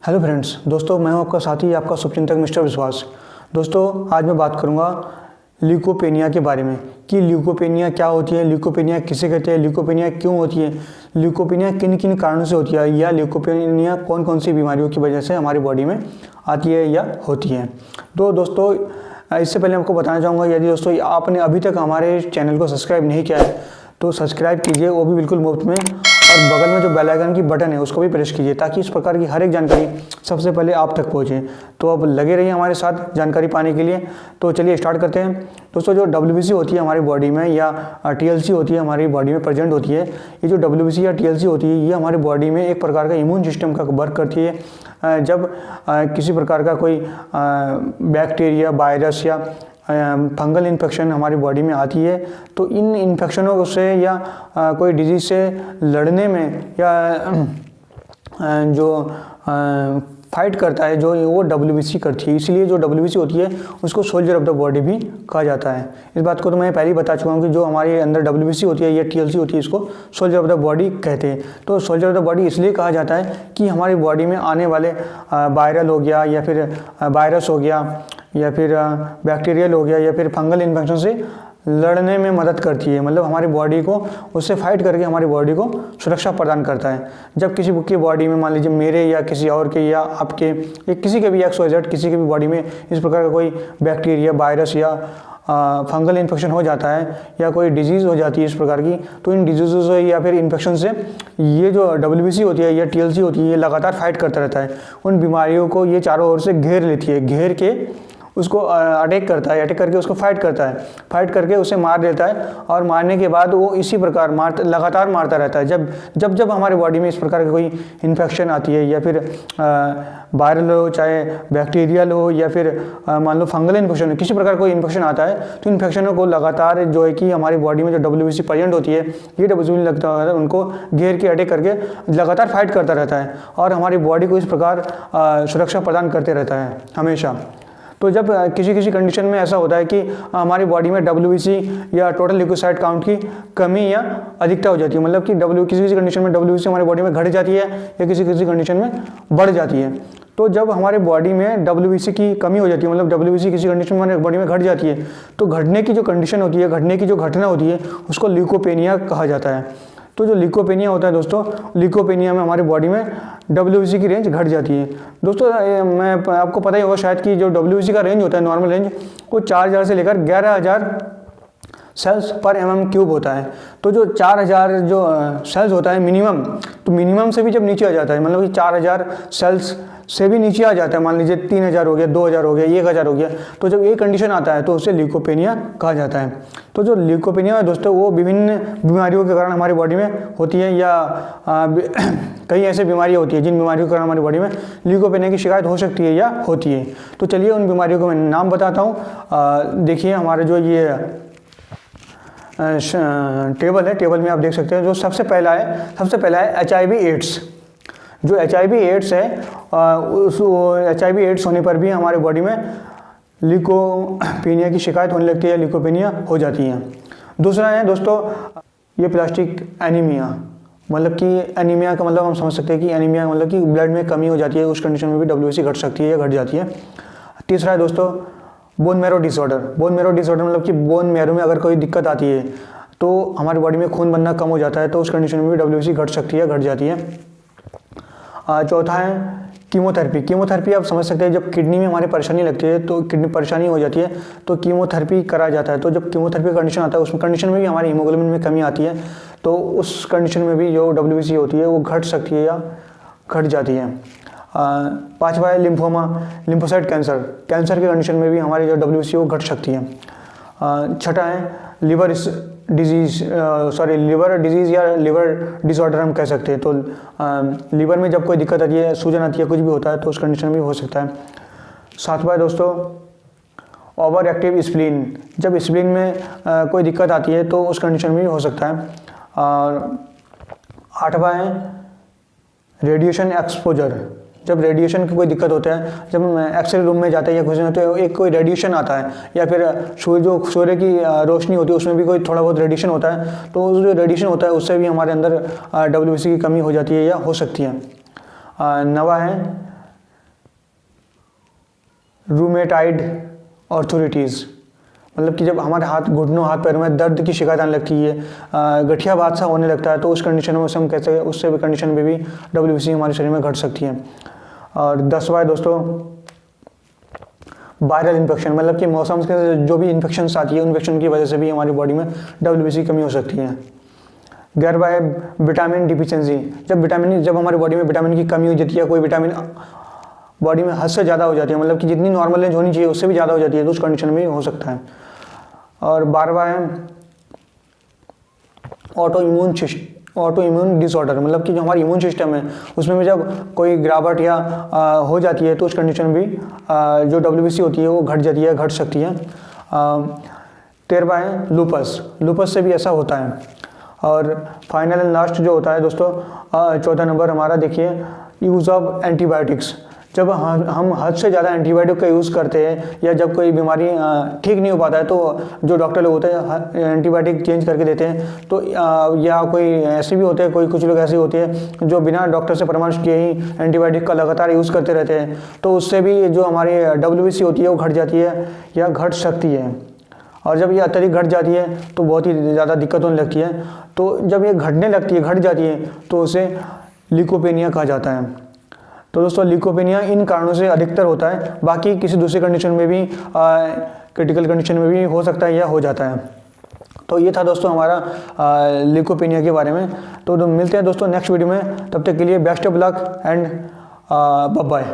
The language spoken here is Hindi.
हेलो फ्रेंड्स, दोस्तों मैं हूं आपका साथी, आपका शुभचिंतक मिस्टर विश्वास। दोस्तों आज मैं बात करूंगा ल्यूकोपेनिया के बारे में कि ल्यूकोपेनिया क्या होती है, ल्यूकोपेनिया किसे कहते हैं, ल्यूकोपेनिया क्यों होती है, ल्यूकोपेनिया किन किन कारणों से होती है या ल्यूकोपेनिया कौन कौन सी बीमारियों की वजह से हमारी बॉडी में आती है या होती है। तो दोस्तों इससे पहले आपको बताना चाहूँगा, यदि दोस्तों आपने अभी तक हमारे चैनल को सब्सक्राइब नहीं किया है तो सब्सक्राइब कीजिए, वो भी बिल्कुल मुफ्त में, और बगल में जो बेल आइकन की बटन है उसको भी प्रेस कीजिए ताकि इस प्रकार की हर एक जानकारी सबसे पहले आप तक पहुंचे। तो अब लगे रहिए हमारे साथ जानकारी पाने के लिए। तो चलिए स्टार्ट करते हैं। दोस्तों जो WBC होती है हमारी बॉडी में या TLC होती है हमारी बॉडी में प्रेजेंट होती है, ये जो WBC या TLC होती है ये हमारी बॉडी में एक प्रकार का इम्यून सिस्टम का वर्क करती है। जब किसी प्रकार का कोई बैक्टीरिया, वायरस या फंगल इन्फेक्शन हमारी बॉडी में आती है तो इन इन्फेक्शनों से या कोई डिजीज़ से लड़ने में या जो फाइट करता है जो वो WBC करती है। इसलिए जो WBC होती है उसको सोल्जर ऑफ द बॉडी भी कहा जाता है। इस बात को तो मैं पहले ही बता चुका हूँ कि जो हमारे अंदर WBC होती है या TLC होती है इसको सोल्जर ऑफ द बॉडी कहते हैं। तो सोल्जर ऑफ द बॉडी इसलिए कहा जाता है कि हमारी बॉडी में आने वाले वायरल हो गया या फिर वायरस हो गया या फिर बैक्टीरियल हो गया या फिर फंगल इन्फेक्शन से लड़ने में मदद करती है। मतलब हमारी बॉडी को उससे फाइट करके हमारी बॉडी को सुरक्षा प्रदान करता है। जब किसी की बॉडी में, मान लीजिए मेरे या किसी और के या आपके या किसी के भी XYZ किसी के भी बॉडी में इस प्रकार का कोई बैक्टीरिया, वायरस या फंगल इन्फेक्शन हो जाता है या कोई डिजीज़ हो जाती है इस प्रकार की, तो इन डिजीज़ों से या फिर इन्फेक्शन से ये जो WBC होती है या TLC होती है ये लगातार फाइट करता रहता है। उन बीमारियों को ये चारों ओर से घेर लेती है, घेर के उसको अटैक करता है, अटैक करके उसको फाइट करता है, फाइट करके उसे मार देता है और मारने के बाद वो इसी प्रकार लगातार मारता रहता है। जब हमारे बॉडी में इस प्रकार की कोई इन्फेक्शन आती है या फिर वायरल हो, चाहे बैक्टीरियल हो या फिर मान लो फंगल इन्फेक्शन हो, किसी प्रकार कोई इन्फेक्शन आता है तो इन्फेक्शनों को लगातार जो है कि हमारी बॉडी में जो WBC प्रेजेंट होती है ये WBC लगता है उनको घेर के अटैक करके लगातार फाइट करता रहता है और हमारी बॉडी को इस प्रकार सुरक्षा प्रदान करते रहता है हमेशा। तो जब किसी कंडीशन में ऐसा होता है कि हमारी बॉडी में WBC या टोटल ल्यूकोसाइट काउंट की कमी या अधिकता हो जाती है, मतलब कि किसी कंडीशन में WBC हमारी बॉडी में घट जाती है या किसी कंडीशन में बढ़ जाती है। तो जब हमारे बॉडी में WBC की कमी हो जाती है, मतलब WBC किसी कंडीशन में हमारे बॉडी में घट जाती है, तो घटने की जो कंडीशन होती है, घटने की जो घटना होती है उसको ल्यूकोपेनिया कहा जाता है। तो जो ल्यूकोपेनिया होता है दोस्तों, ल्यूकोपेनिया में हमारी बॉडी में WBC की रेंज घट जाती है। दोस्तों मैं आपको पता ही होगा शायद कि जो WBC का रेंज होता है, नॉर्मल रेंज, वो 4000 से लेकर 11000 सेल्स पर mm³ होता है। तो जो 4000 जो सेल्स होता है मिनिमम, तो मिनिमम से भी जब नीचे आ जाता है, मतलब कि 4000 सेल्स से भी नीचे आ जाता है, मान लीजिए 3000 हो गया, 2000 हो गया, 1000 हो गया, तो जब ये कंडीशन आता है तो उसे ल्यूकोपेनिया कहा जाता है। तो जो ल्यूकोपेनिया है दोस्तों वो विभिन्न बीमारियों के कारण हमारी बॉडी में होती है या कई ऐसी बीमारियाँ होती है जिन बीमारियों के कारण हमारी बॉडी में ल्यूकोपेनिया की शिकायत हो सकती है या होती है। तो चलिए उन बीमारियों को मैं नाम बताता हूँ। देखिए हमारे जो ये टेबल है, टेबल में आप देख सकते हैं जो सबसे पहला है HIV एड्स। जो HIV एड्स है उस HIV एड्स होने पर भी हमारे बॉडी में ल्यूकोपेनिया की शिकायत होने लगती है, ल्यूकोपेनिया हो जाती है। दूसरा है दोस्तों ये प्लास्टिक एनीमिया, मतलब कि एनीमिया का मतलब हम समझ सकते हैं कि एनीमिया मतलब कि ब्लड में कमी हो जाती है, उस कंडीशन में भी WBC घट सकती है या घट जाती है। तीसरा है दोस्तों bone marrow disorder. Bone marrow disorder मतलब कि बोन मैरो में अगर कोई दिक्कत आती है तो हमारी बॉडी में खून बनना कम हो जाता है, तो उस कंडीशन में भी WBC घट सकती है, घट जाती है। चौथा है कीमोथेरेपी। कीमोथेरेपी आप समझ सकते हैं जब किडनी में हमारे परेशानी लगती है, तो किडनी परेशानी हो जाती है तो कीमोथेरेपी कराया जाता है। तो जब कीमोथेरेपी कंडीशन आता है उस कंडीशन में भी हमारी हीमोग्लोबिन में कमी आती है, तो उस कंडीशन में भी जो WBC होती है वो घट सकती है या घट जाती है। पाँचवा है लिम्फोमा, लिम्फोसाइट कैंसर। कैंसर के कंडीशन में भी हमारी जो WBC वो घट सकती है। छठा है लिवर डिजीज़ या लिवर डिसऑर्डर हम कह सकते हैं। तो लीवर में जब कोई दिक्कत आती है, सूजन आती है, कुछ भी होता है तो उस कंडीशन में भी हो सकता है। सातवां है दोस्तों ओवर एक्टिव स्प्लीन। जब स्प्लीन में कोई दिक्कत आती है तो उस कंडीशन में भी हो सकता है। और आठवां है रेडिएशन एक्सपोजर। जब रेडिएशन की कोई दिक्कत होता है, जब हम एक्सरे रूम में जाते हैं या कुछ नहीं तो एक कोई रेडिएशन आता है या फिर सूर्य की रोशनी होती है उसमें भी कोई थोड़ा बहुत रेडिएशन होता है, तो उस जो रेडिएशन होता है उससे भी हमारे अंदर WBC की कमी हो जाती है या हो सकती है। नवा है रूमेटाइड आर्थराइटिस, मतलब कि जब हमारे घुटनों हाथ पैरों में दर्द की शिकायत आने लगती है, गठिया बादशाह होने लगता है, तो उस कंडीशन में हम कैसे उससे भी कंडीशन में भी WBC हमारे शरीर में घट सकती है। और 10वां है दोस्तों वायरल इन्फेक्शन, मतलब कि मौसम के जो भी इन्फेक्शंस आती है, इन्फेक्शन की वजह से भी हमारी बॉडी में WBC कमी हो सकती है। 11वां है विटामिन डिफिशियंसी, जब हमारी बॉडी में विटामिन की कमी हो जाती है, कोई विटामिन बॉडी में हद से ज़्यादा हो जाती है, मतलब कि जितनी नॉर्मल रेंज होनी चाहिए उससे भी ज़्यादा हो जाती है, तो उस कंडीशन में हो सकता है। और 12वां है ऑटो इम्यून डिसऑर्डर, मतलब कि जो हमारी इम्यून सिस्टम है उसमें भी जब कोई गिरावट या हो जाती है, तो उस कंडीशन में भी जो WBC होती है वो घट सकती है। 13वां है लूपस से भी ऐसा होता है। और फाइनल एंड लास्ट जो होता है दोस्तों 14 नंबर हमारा देखिए यूज़ ऑफ एंटीबायोटिक्स, जब हम हद से ज़्यादा एंटीबायोटिक का यूज़ करते हैं या जब कोई बीमारी ठीक नहीं हो पाता है, तो जो डॉक्टर लोग होते हैं एंटीबायोटिक चेंज करके देते हैं, तो या कोई ऐसे भी होते हैं, कुछ लोग ऐसे होते हैं जो बिना डॉक्टर से परामर्श किए ही एंटीबायोटिक का लगातार यूज़ करते रहते हैं, तो उससे भी जो हमारी WBC होती है वो घट जाती है या घट सकती है। और जब ये अत्यधिक घट जाती है तो बहुत ही ज़्यादा दिक्कत होने लगती है। तो जब ये घट जाती है तो उसे ल्यूकोपेनिया कहा जाता है। तो दोस्तों ल्यूकोपेनिया इन कारणों से अधिकतर होता है, बाकी किसी दूसरे कंडीशन में भी क्रिटिकल कंडीशन में भी हो सकता है या हो जाता है। तो ये था दोस्तों हमारा ल्यूकोपेनिया के बारे में। तो मिलते हैं दोस्तों नेक्स्ट वीडियो में, तब तक के लिए best of luck and bye bye.